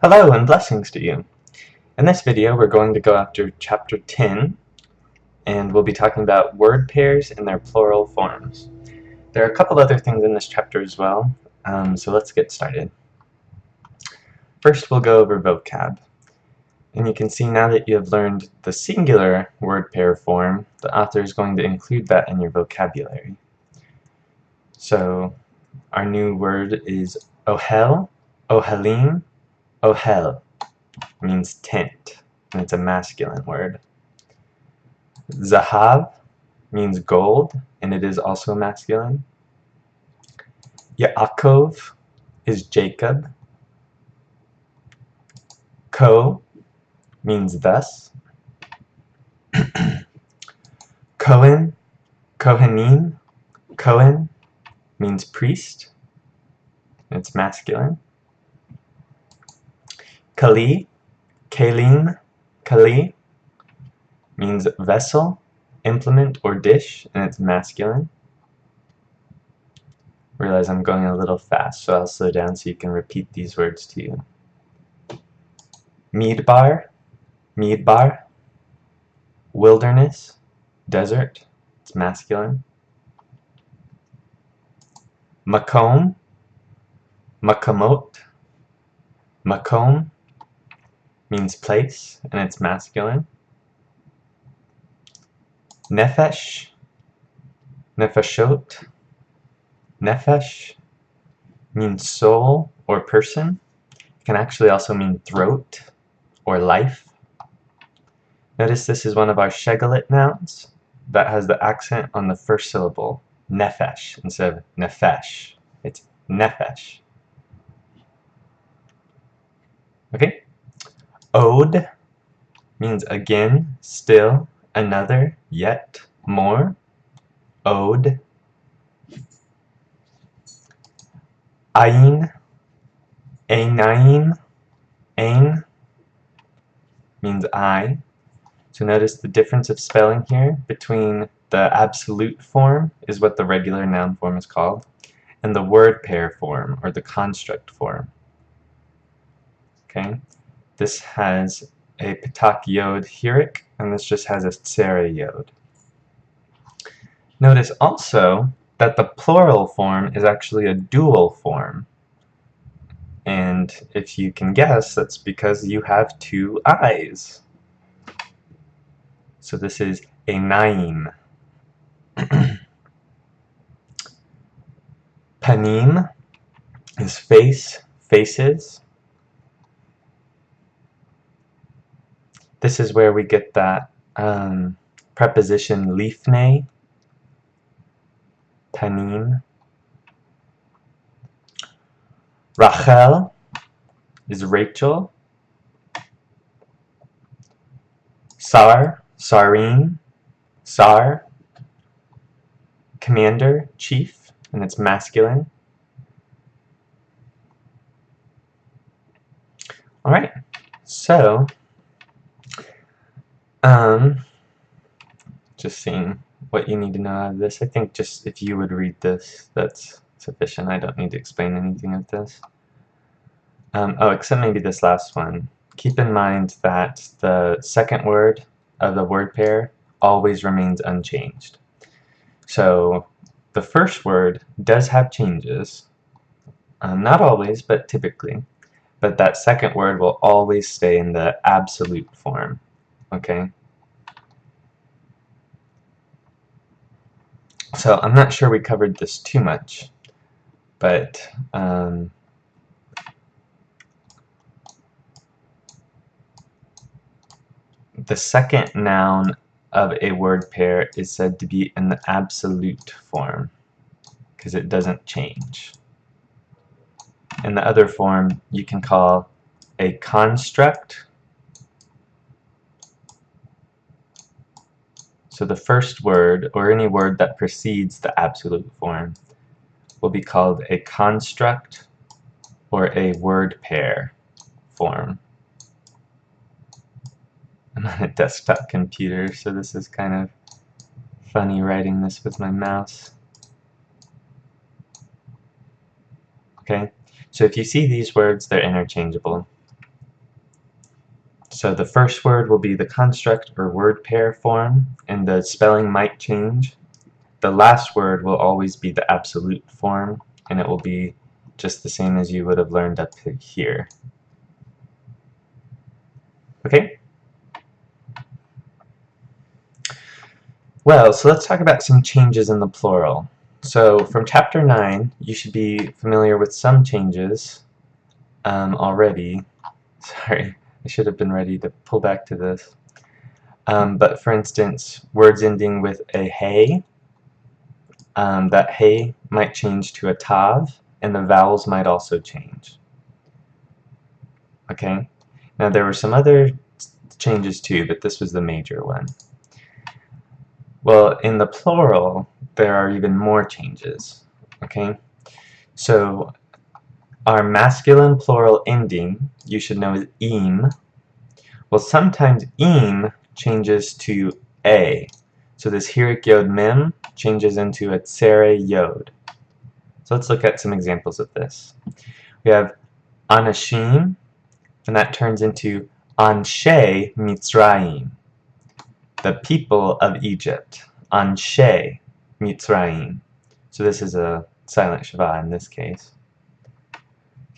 Hello and blessings to you. In this video we're going to go after chapter 10 and we'll be talking about word pairs and their plural forms. There are a couple other things in this chapter as well, so let's get started. First we'll go over vocab. And you can see now that you have learned the singular word pair form, the author is going to include that in your vocabulary. So our new word is ohel, ohelim, ohel. Means tent, and it's a masculine word. Zahav means gold, and it is also masculine. Yaakov is Jacob. Ko means thus. Kohen, Kohanim, Kohen means priest, and it's masculine. Kali, Kalim, Kali means vessel, implement, or dish, and it's masculine. Realize I'm going a little fast, so I'll slow down so you can repeat these words to you. Midbar, Midbar, wilderness, desert, it's masculine. Makom, Makamot, Makom means place, and it's masculine. Nefesh, Nefeshot, Nefesh means soul or person. It can actually also mean throat or life. Notice this is one of our Shegalit nouns that has the accent on the first syllable, Nefesh, instead of Nefesh. It's Nefesh. Okay? Od means again, still, another, yet, more. Od. Ayin, Einaim, Ain means I. So notice the difference of spelling here between the absolute form, is what the regular noun form is called, and the word pair form, or the construct form. Okay? This has a patak yod hirik, and this just has a tsera yod. Notice also that the plural form is actually a dual form. And if you can guess, that's because you have two eyes. So this is einaim. Panim is face, faces. This is where we get that preposition lifnei, panim. Rachel is Rachel. Sar, Sarim, Sar, commander, chief, and it's masculine. Alright, so just seeing what you need to know out of this. I think just if you would read this, that's sufficient. I don't need to explain anything of this. Oh, except maybe this last one. Keep in mind that the second word of the word pair always remains unchanged. So the first word does have changes. Not always, but typically. But that second word will always stay in the absolute form. Okay? So I'm not sure we covered this too much, but the second noun of a word pair is said to be in the absolute form because it doesn't change. And the other form you can call a construct. So the first word, or any word that precedes the absolute form, will be called a construct or a word pair form. I'm on a desktop computer, so this is kind of funny writing this with my mouse. Okay, so if you see these words, they're interchangeable. So the first word will be the construct or word pair form, and the spelling might change. The last word will always be the absolute form, and it will be just the same as you would have learned up here. Okay? Well, so let's talk about some changes in the plural. So from chapter 9, you should be familiar with some changes already. Sorry, I should have been ready to pull back to this. But for instance, words ending with a hey, that hey might change to a tav, and the vowels might also change. Okay? Now there were some other changes too, but this was the major one. Well, in the plural, there are even more changes. Okay? So our masculine plural ending, you should know, is im. Well, sometimes im changes to a. So this hirik yod mem changes into a tsere yod. So let's look at some examples of this. We have anashim, and that turns into anshe mitzrayim, the people of Egypt. Anshe mitzrayim. So this is a silent shava in this case.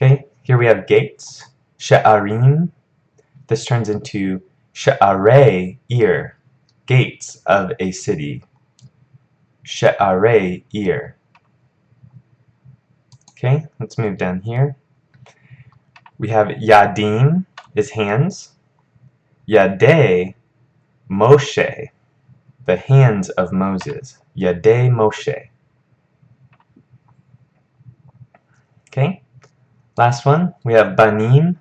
Okay, here we have gates, she'arim. This turns into she'arei ir, gates of a city. She'arei ir. Okay, let's move down here. We have yadim is hands. Yadei Moshe, the hands of Moses. Yadei Moshe. Okay, last one. We have banim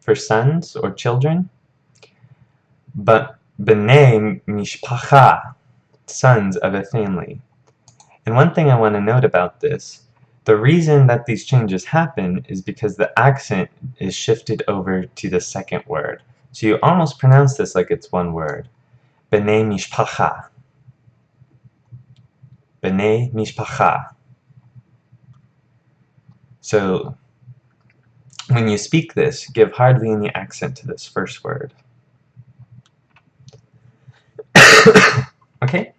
for sons or children. But b'nei mishpacha, sons of a family. And one thing I want to note about this, the reason that these changes happen is because the accent is shifted over to the second word. So you almost pronounce this like it's one word. B'nei mishpacha. B'nei mishpacha. So when you speak this, give hardly any accent to this first word. Okay?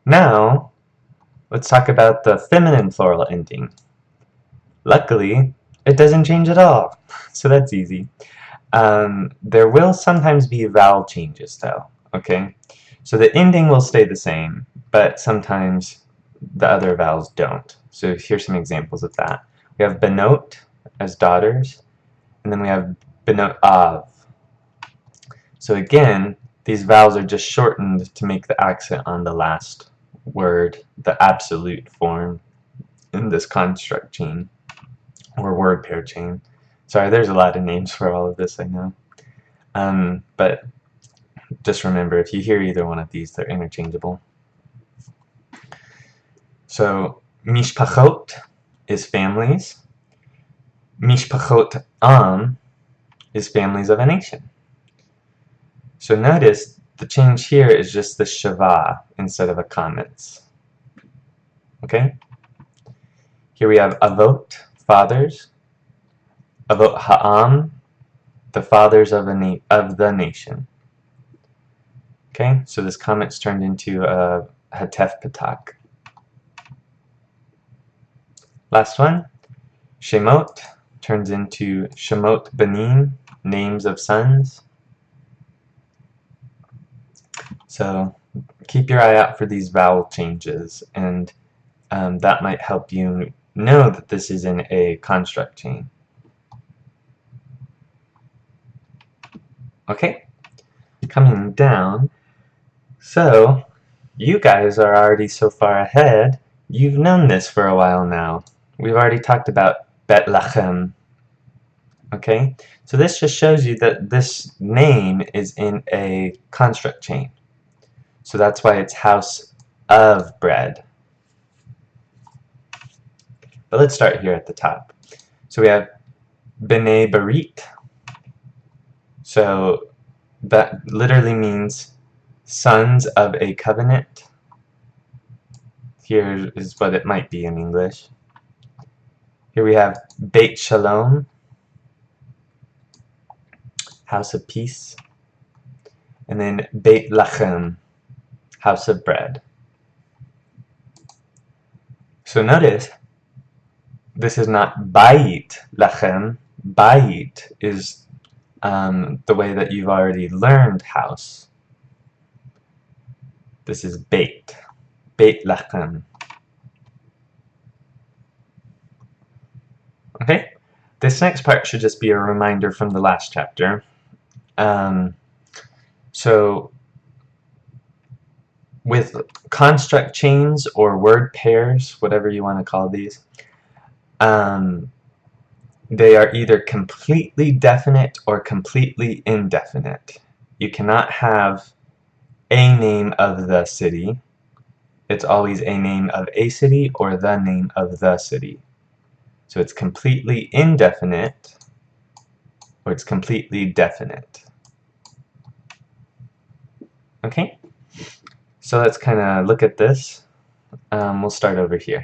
Now, let's talk about the feminine plural ending. Luckily, it doesn't change at all, so that's easy. There will sometimes be vowel changes though, okay? So the ending will stay the same, but sometimes the other vowels don't. So here's some examples of that. We have benot as daughters, and then we have benot av. So again, these vowels are just shortened to make the accent on the last word the absolute form in this construct chain, or word pair chain. Sorry, there's a lot of names for all of this, I know. But just remember, if you hear either one of these, they're interchangeable. So, mishpachot is families. Mishpachot am is families of a nation. So notice the change here is just the shava instead of a comments. Okay? Here we have avot, fathers. Avot ha'am, the fathers of the nation. Okay, so this comment's turned into a hatef patak. Last one, shemot turns into shemot banim, names of sons. So keep your eye out for these vowel changes, and that might help you know that this is in a construct chain. Okay, coming down. So you guys are already so far ahead, you've known this for a while now. We've already talked about Bet Lachem. Okay, so this just shows you that this name is in a construct chain. So that's why it's house of bread. But let's start here at the top. So we have B'nai Barit. So that literally means sons of a covenant. Here is what it might be in English. Here we have Beit Shalom. house of peace. And then Beit Lachem, house of bread. So notice, this is not Bayit Lachem. Bayit is the way that you've already learned house. This is Beit. Beit Lachem. Okay? This next part should just be a reminder from the last chapter. So, with construct chains or word pairs, whatever you want to call these, they are either completely definite or completely indefinite. You cannot have a name of the city. It's always a name of a city or the name of the city. So it's completely indefinite or it's completely definite. Okay? So let's kind of look at this. We'll start over here.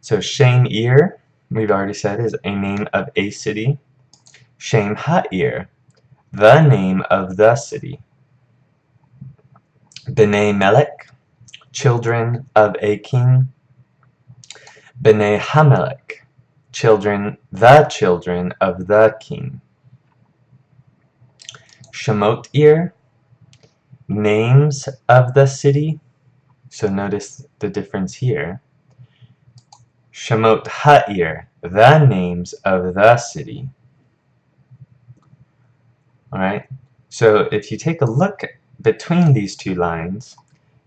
So Shem Ir, we've already said, is a name of a city. Shem Ha'ir, the name of the city. B'nai Melech, children of a king. B'nai Hamelech, the children of the king. Shemot Ir, names of the city. So notice the difference here. Shemot Ha'ir, the names of the city. Alright, so if you take a look between these two lines,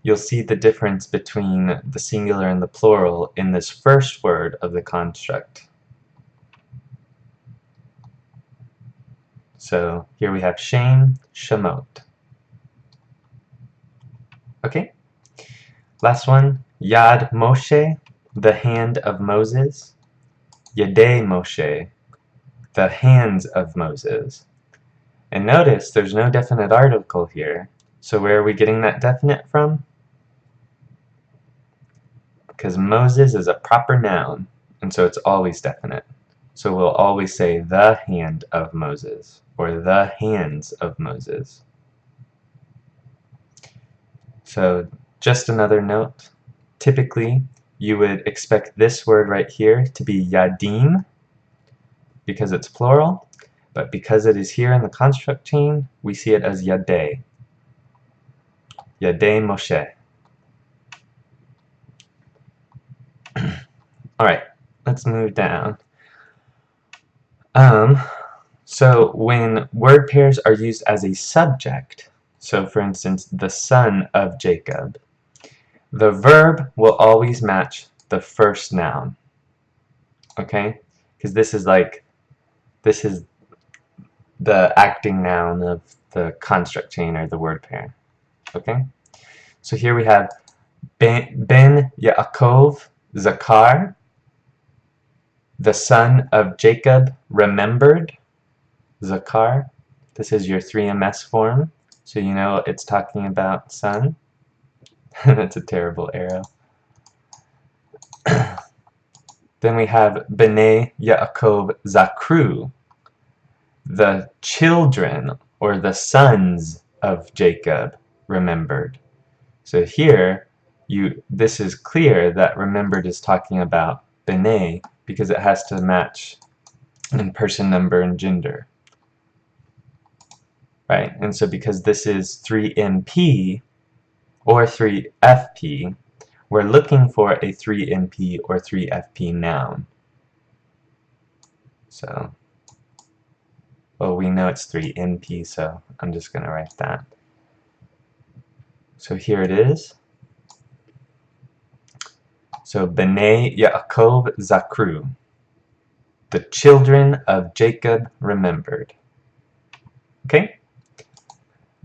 you'll see the difference between the singular and the plural in this first word of the construct. So here we have Shem, Shemot. Okay, last one, Yad Moshe, the hand of Moses. Yadei Moshe, the hands of Moses. And notice there's no definite article here. So where are we getting that definite from? Because Moses is a proper noun, and so it's always definite. So we'll always say the hand of Moses, or the hands of Moses. So just another note, typically you would expect this word right here to be yadim, because it's plural, but because it is here in the construct chain, we see it as yadei. Yadei Moshe. Alright, let's move down. So when word pairs are used as a subject, so for instance, the son of Jacob, the verb will always match the first noun. Okay? Because this is the acting noun of the construct chain or the word pair. Okay? So here we have Ben Yaakov Zakar, the son of Jacob remembered. Zakar. This is your 3MS form, so you know it's talking about son. That's a terrible arrow. Then we have B'nai Yaakov Zakru, the children or the sons of Jacob remembered. So here, this is clear that remembered is talking about B'nai because it has to match in person, number, and gender. Right? And so because this is 3MP or 3FP, we're looking for a 3MP or 3FP noun. So, well, we know it's 3NP, so I'm just going to write that. So here it is. So, B'nai Yaakov Zakru, the children of Jacob remembered. Okay?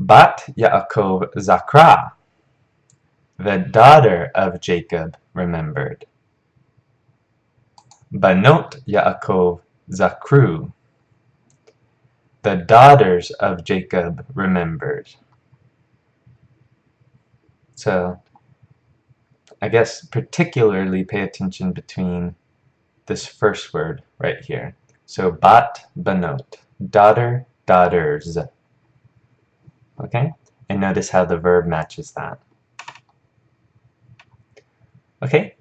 Bat Yaakov Zakra, the daughter of Jacob remembered. Banot Yaakov Zakru, the daughters of Jacob remembered. So, I guess particularly pay attention between this first word right here. So, bat, banot, daughter, daughters. Okay? And notice how the verb matches that. Okay?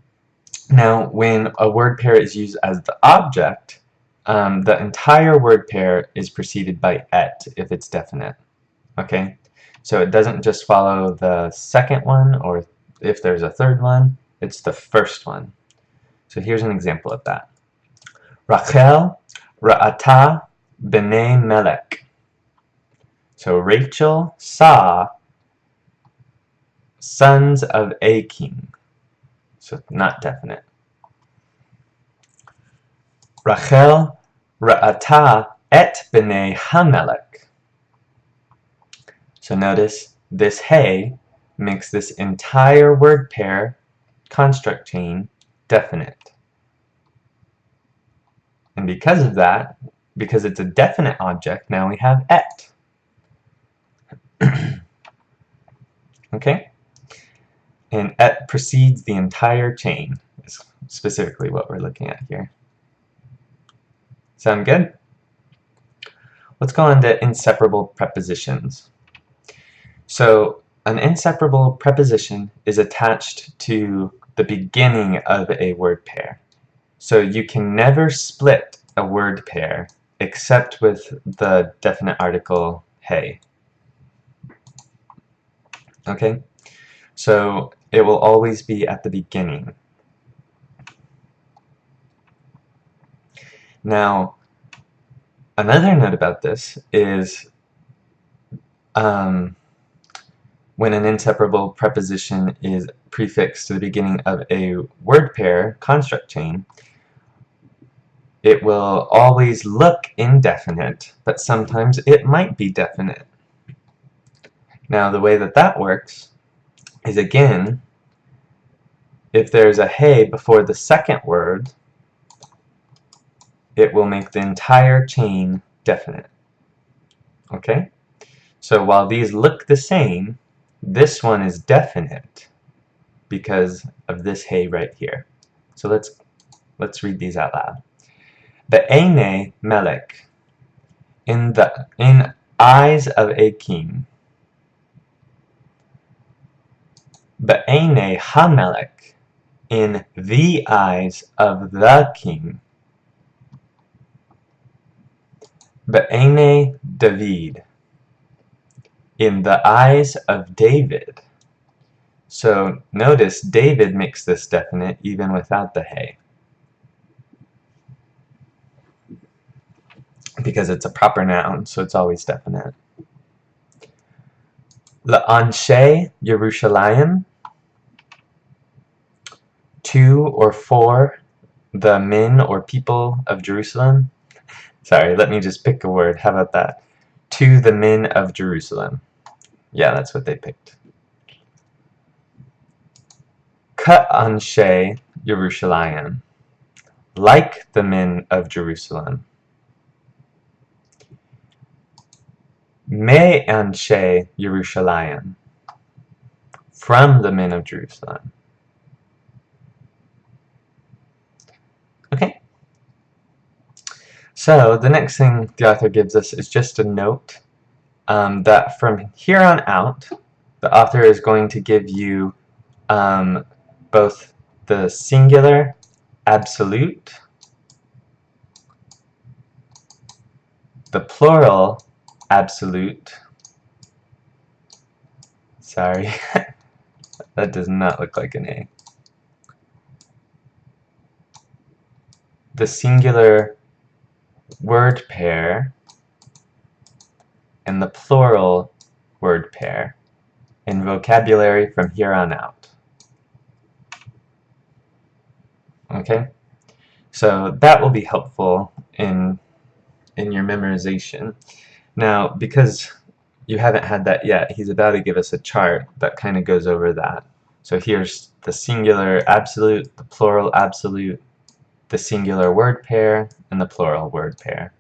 Now, when a word pair is used as the object, the entire word pair is preceded by et if it's definite. Okay? So it doesn't just follow the second one, or if there's a third one, it's the first one. So here's an example of that. Rachel ra'ata b'nei Melech. So Rachel saw sons of a king. So not definite. Rachel ra'ata et b'nei Hamelech. So notice this hey makes this entire word pair construct chain definite. And because of that, because it's a definite object, now we have et. Okay? And et precedes the entire chain, is specifically what we're looking at here. Sound good? Let's go on to inseparable prepositions. So an inseparable preposition is attached to the beginning of a word pair. So you can never split a word pair except with the definite article hey. Okay? So it will always be at the beginning. Now, another note about this is when an inseparable preposition is prefixed to the beginning of a word pair construct chain, it will always look indefinite, but sometimes it might be definite. Now, the way that that works is, again, if there's a hey before the second word, it will make the entire chain definite. Okay? So while these look the same, this one is definite because of this hey right here. So let's read these out loud. Be'enei Melech, in eyes of a king. Be'enei Hamelech, in the eyes of the king. Be'enei David, in the eyes of David. So notice David makes this definite even without the hey, because it's a proper noun, so it's always definite. L'anshei Yerushalayim, to or for the men or people of Jerusalem. Sorry, let me just pick a word. How about that? To the men of Jerusalem. Yeah, that's what they picked. Ka'anshei Yerushalayim, like the men of Jerusalem. Me'anshei Yerushalayim, from the men of Jerusalem. Okay. So the next thing the author gives us is just a note that from here on out, the author is going to give you both the singular absolute, the plural absolute. Sorry, that does not look like an A. The singular word pair and the plural word pair in vocabulary from here on out. Okay? So that will be helpful in your memorization. Now, because you haven't had that yet, he's about to give us a chart that kind of goes over that. So here's the singular absolute, the plural absolute, the singular word pair, and the plural word pair.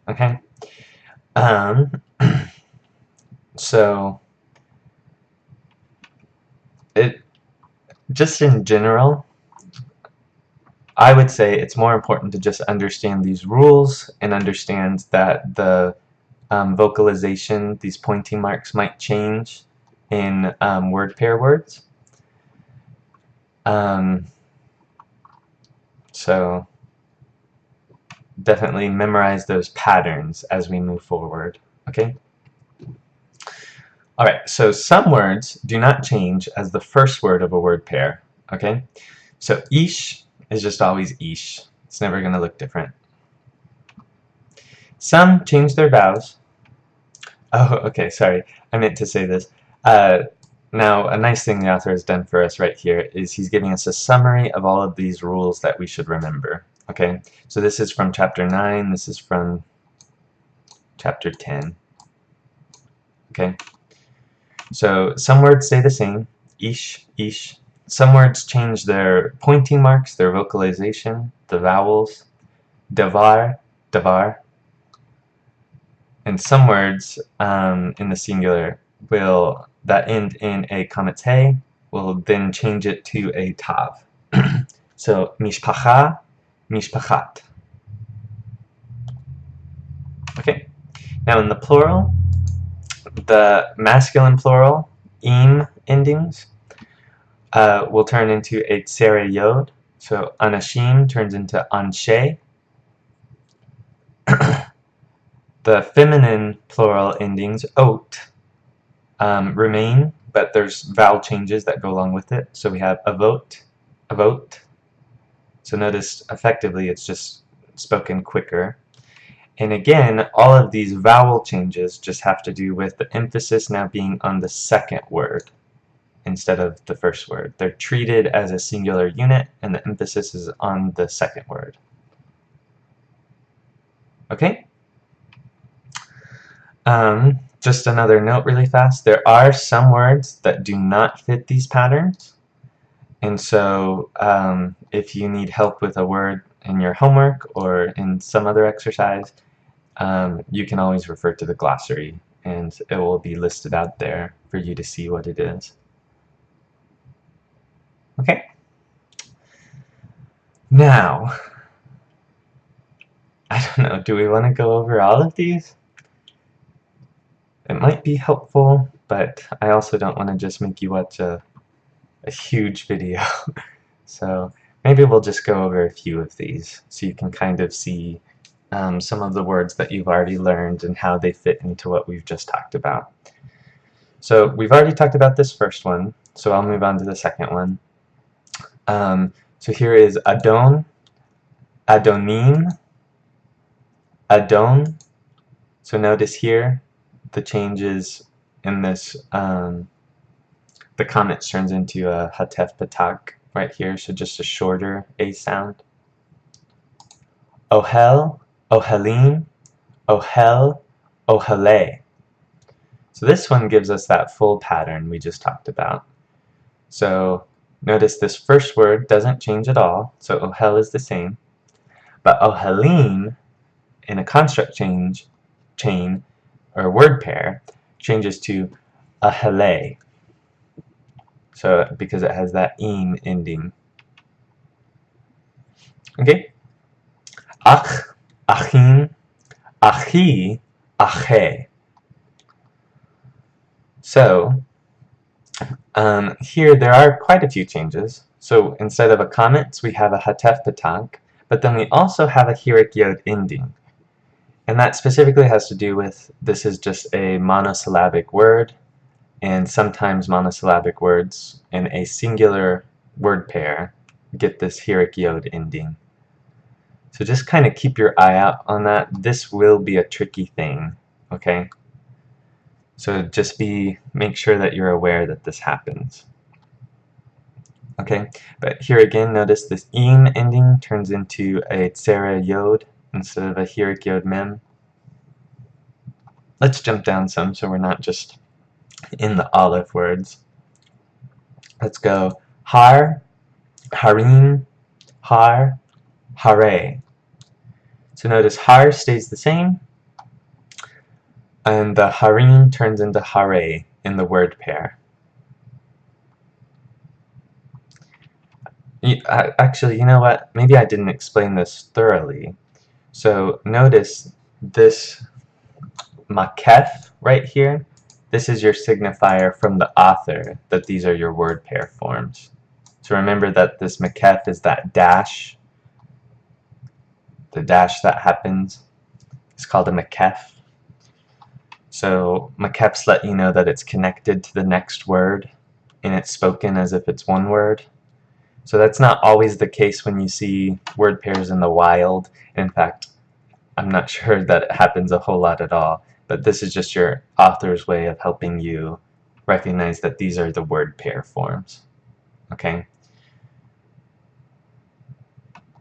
Okay? So it just in general, I would say it's more important to just understand these rules and understand that the vocalization, these pointing marks, might change in word pair words. So definitely memorize those patterns as we move forward, okay? Alright, so some words do not change as the first word of a word pair, okay? So ish is just always ish. It's never going to look different. Some change their vowels. Oh, okay, sorry. I meant to say this. Now, a nice thing the author has done for us right here is he's giving us a summary of all of these rules that we should remember. Okay, so this is from chapter 9, this is from chapter 10. Okay, so some words stay the same, ish, ish. Some words change their pointing marks, their vocalization, the vowels, davar, davar. And some words in the singular will, that end in a kametei, will then change it to a tav. So mishpacha, mishpachat. Okay. Now in the plural, the masculine plural, im endings, will turn into a tsere yod. So anashim turns into anshe. The feminine plural endings, ot, remain, but there's vowel changes that go along with it. So we have avot, avot. So notice effectively it's just spoken quicker. And again, all of these vowel changes just have to do with the emphasis now being on the second word instead of the first word. They're treated as a singular unit and the emphasis is on the second word. Okay? Just another note really fast. There are some words that do not fit these patterns. And so if you need help with a word in your homework or in some other exercise, you can always refer to the glossary and it will be listed out there for you to see what it is. Okay. Now, I don't know, do we want to go over all of these? It might be helpful, but I also don't want to just make you watch a huge video. So maybe we'll just go over a few of these so you can kind of see some of the words that you've already learned and how they fit into what we've just talked about. So we've already talked about this first one, so I'll move on to the second one. So here is Adon, Adonim, Adon. So notice here the changes in this, the comment turns into a hatef patak right here, so just a shorter A sound. Ohel, Ohelim, Ohel, Ohele. So this one gives us that full pattern we just talked about. So notice this first word doesn't change at all, so Ohel is the same. But Ohelim, in a construct chain, or word pair, changes to Ahele. So because it has that im ending. Okay? Ach, Achim, Achi, Ache. So here there are quite a few changes. So instead of a comment, we have a hatef patak, but then we also have a hirik yod ending. And that specifically has to do with this is just a monosyllabic word, and sometimes monosyllabic words in a singular word pair get this hirik yod ending. So just kind of keep your eye out on that. This will be a tricky thing, okay? So just make sure that you're aware that this happens. Okay, but here again, notice this im ending turns into a tsera yod instead of a hirik yod mem. Let's jump down some so we're not just in the olive words. Let's go har, harim, har, hare. So notice har stays the same, and the harim turns into hare in the word pair. Actually, you know what? Maybe I didn't explain this thoroughly. So notice this makef right here. This is your signifier from the author that these are your word pair forms. So remember that this makef is that dash, the dash that happens. It's called a makef. So makefs let you know that it's connected to the next word and it's spoken as if it's one word. So that's not always the case when you see word pairs in the wild. In fact, I'm not sure that it happens a whole lot at all, but this is just your author's way of helping you recognize that these are the word pair forms. Okay?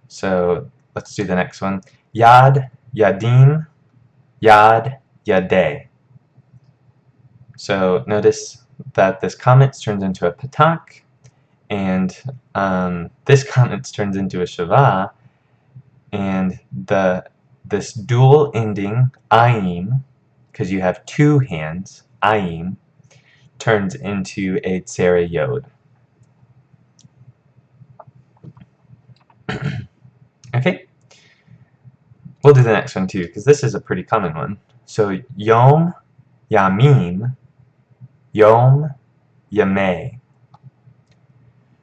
So let's do the next one. Yad, yadim, yad, yadeh. So notice that this comment turns into a patak, and this comment turns into a shava, and this dual ending, ayim, because you have two hands, ayim, turns into a tsere yod. Okay? We'll do the next one too, because this is a pretty common one. So, yom, yamim, yom, yameh.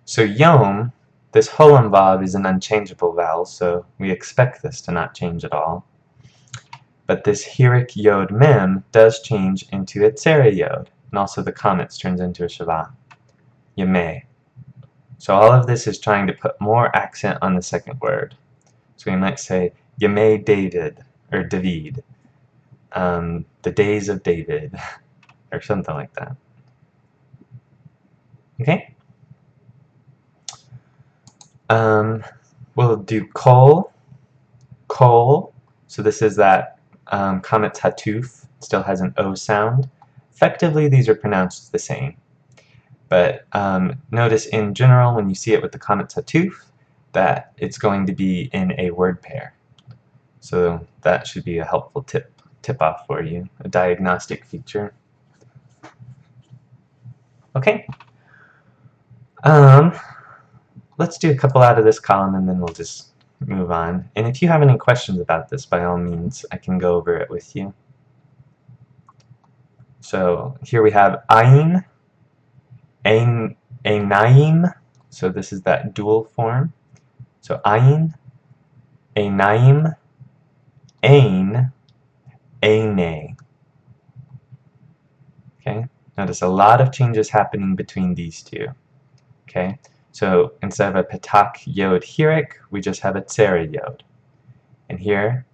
So yom, this holam vav is an unchangeable vowel, so we expect this to not change at all. But this hirik yod mem does change into a tsere yod, and also the comments turns into a shava, yameh. So all of this is trying to put more accent on the second word. So we might say yameh David, or David, the days of David, or something like that. Okay? We'll do kol, kol. So this is that comment hatuf, still has an O sound. Effectively, these are pronounced the same. But notice in general, when you see it with the comment hatuf, that it's going to be in a word pair. So that should be a helpful tip-off for you, a diagnostic feature. Okay. Let's do a couple out of this column and then we'll just move on. And if you have any questions about this, by all means, I can go over it with you. So here we have ayin, einayim, so this is that dual form. So ayin, einayim, ein, eine. Okay, notice a lot of changes happening between these two. Okay, so instead of a patak yod hirik, we just have a tsere yod. And here,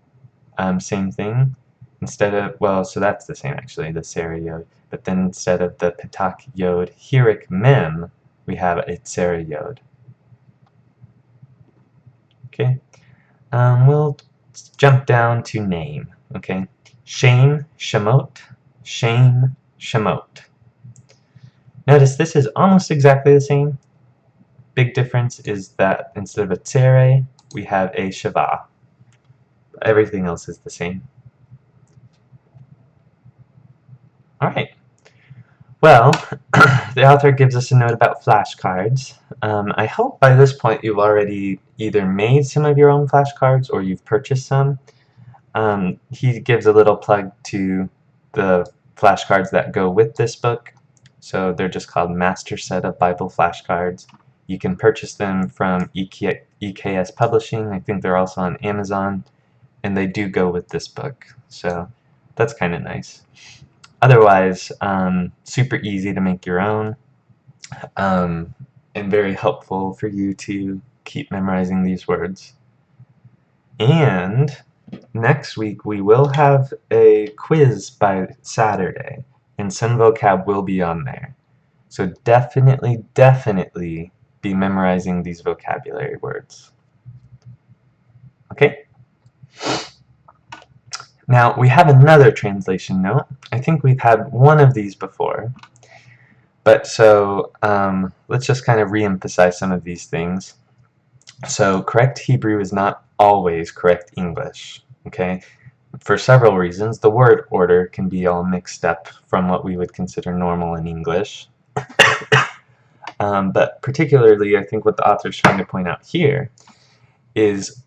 same thing. Instead of, well, so that's the same actually, the tsere yod. But then instead of the patak yod hirik mem, we have a tsere yod. Okay, we'll jump down to name. Okay, Shem, Shemot, Shem, Shemot. Notice this is almost exactly the same. Big difference is that instead of a tsere, we have a shava. Everything else is the same. Alright. Well, the author gives us a note about flashcards. I hope by this point you've already either made some of your own flashcards or you've purchased some. He gives a little plug to the flashcards that go with this book. So they're just called Master Set of Bible Flashcards. You can purchase them from EKS Publishing. I think they're also on Amazon. And they do go with this book. So that's kind of nice. Otherwise, super easy to make your own. And very helpful for you to keep memorizing these words. And next week we will have a quiz by Saturday. And some vocab will be on there. So definitely be memorizing these vocabulary words. Okay? Now, we have another translation note. I think we've had one of these before. But so, let's just kind of re-emphasize some of these things. So, correct Hebrew is not always correct English. Okay? For several reasons. The word order can be all mixed up from what we would consider normal in English. but particularly I think what the author is trying to point out here is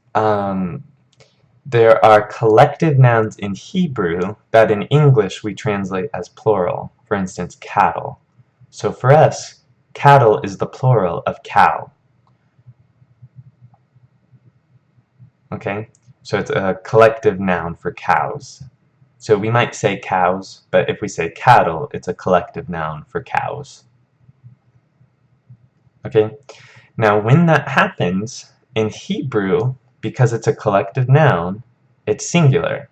there are collective nouns in Hebrew that in English we translate as plural. For instance, cattle. So for us, cattle is the plural of cow. Okay? So it's a collective noun for cows. So we might say cows, but if we say cattle, it's a collective noun for cows. Okay? Now when that happens, in Hebrew, because it's a collective noun, it's singular.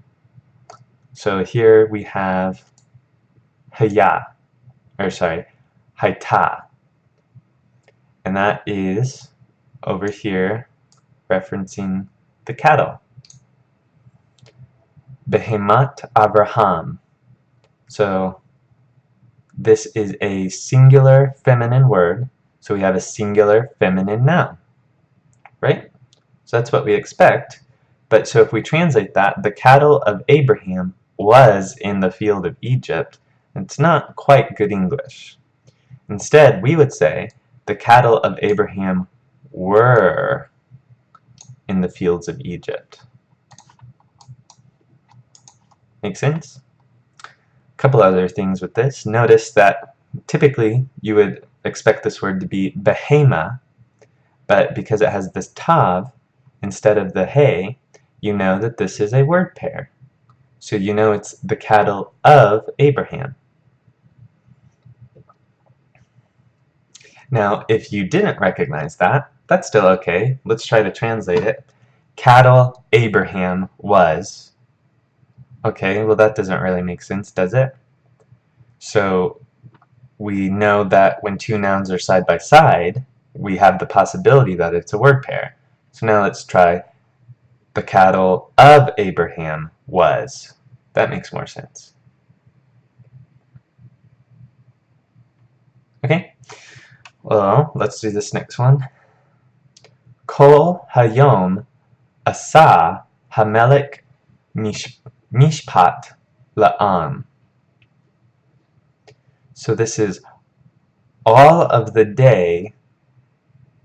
So here we have haya, or sorry, haita. And that is over here referencing the cattle. Behemat Abraham. So this is a singular feminine word, so we have a singular feminine noun, right? So that's what we expect. But so if we translate that, the cattle of Abraham was in the field of Egypt, it's not quite good English. Instead, we would say the cattle of Abraham were in the fields of Egypt. Make sense? A couple other things with this. Notice that typically you would expect this word to be behema, but because it has this tav instead of the hey, you know that this is a word pair. So you know it's the cattle of Abraham. Now, if you didn't recognize that, that's still okay. Let's try to translate it. Cattle Abraham was. Okay, well that doesn't really make sense, does it? So we know that when two nouns are side by side, we have the possibility that it's a word pair. So now let's try the cattle of Abraham was. That makes more sense. Okay, well, let's do this next one. Kol hayom asa hamelech mishpat la'am. So this is all of the day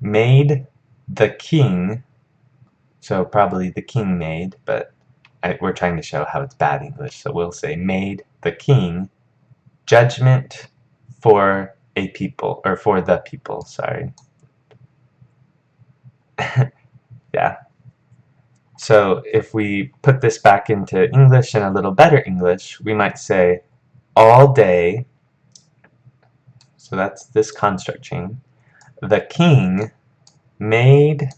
made the king, so probably the king made, but we're trying to show how it's bad English, so we'll say made the king judgment for a people, or for the people, sorry. Yeah. So if we put this back into English in a little better English, we might say all day, so that's this construct chain, the king made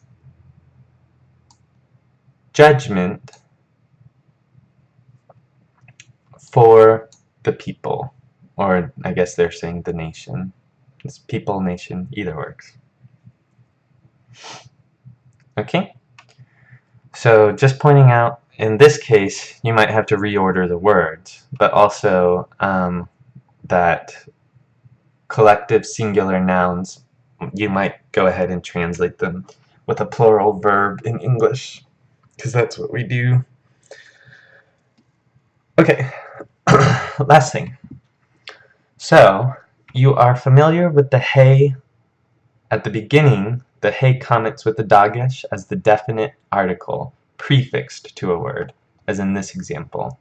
judgment for the people, or I guess they're saying the nation. It's people, nation, either works. Okay? So just pointing out, in this case, you might have to reorder the words, but also that collective singular nouns, you might go ahead and translate them with a plural verb in English, because that's what we do. Okay, last thing. So, you are familiar with the hey at the beginning. The hey comments with the dagesh as the definite article prefixed to a word, as in this example.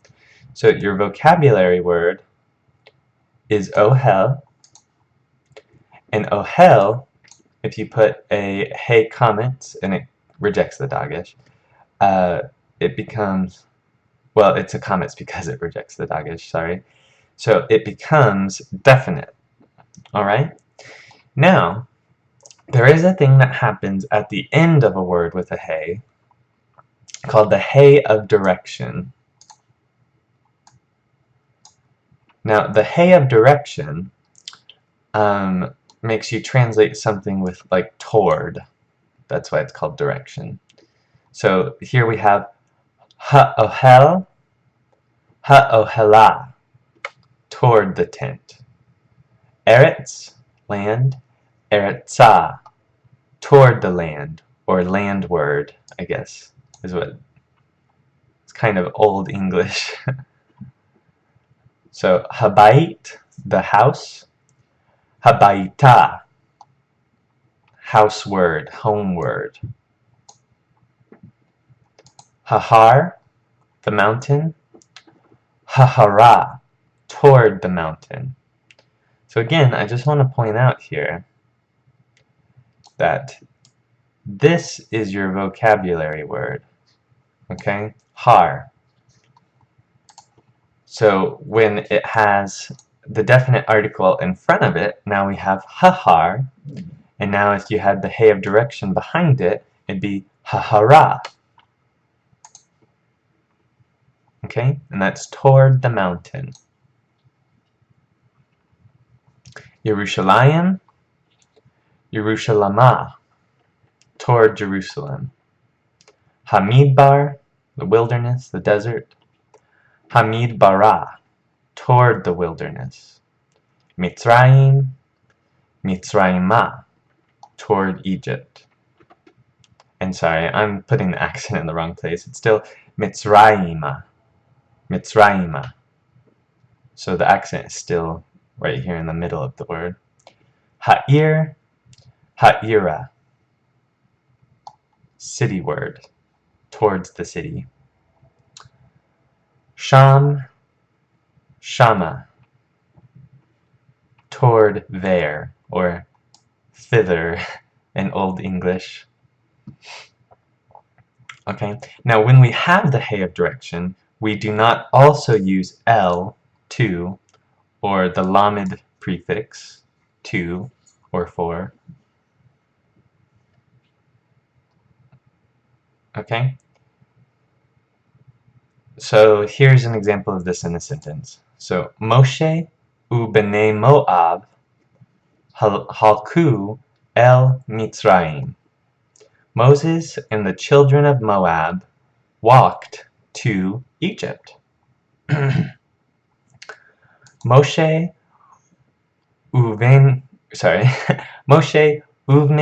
So your vocabulary word is ohel, and ohel, if you put a hey comment and it rejects the dagesh, it becomes, well, it's a comments because it rejects the dagesh, sorry. So it becomes definite, alright? Now, there is a thing that happens at the end of a word with a hey called the hey of direction. Now, the hey of direction makes you translate something with like toward. That's why it's called direction. So here we have ha'ohel, ha'ohela, toward the tent. Eretz, land, eretzah, toward the land, or landward, I guess, is what, it's kind of old English. So, habayit, the house, habayita, house word, home word. Hahar, the mountain. Hahara, toward the mountain. So again, I just want to point out here that this is your vocabulary word, okay? Har. So when it has the definite article in front of it, now we have hahar, and now if you had the hey of direction behind it, it'd be hahara. Okay, and that's toward the mountain. Yerushalayim, Yerushalama, toward Jerusalem. Hamidbar, the wilderness, the desert. Hamidbara, toward the wilderness. Mitzrayim, Mitzrayimah, toward Egypt. And sorry, I'm putting the accent in the wrong place. It's still Mitzrayimah, Mitzrayimah. So the accent is still right here in the middle of the word. Ha'ir, Ha'ira, city word, towards the city. Sham, Shama, toward there, or thither in Old English. Okay, now when we have the hey of direction, we do not also use el, to, or the lamed prefix, to, or for. Okay? So here's an example of this in a sentence. So, Moshe u bnei Moab halku el Mitzrayim. Moses and the children of Moab walked to Egypt. Moshe uvnei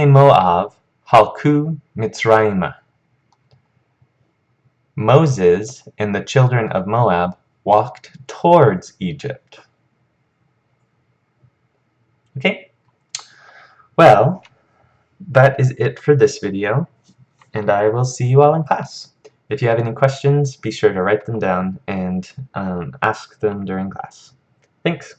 Moab halku Mitzrayim. Moses and the children of Moab walked towards Egypt. Okay? Well, that is it for this video, and I will see you all in class. If you have any questions, be sure to write them down and ask them during class. Thanks!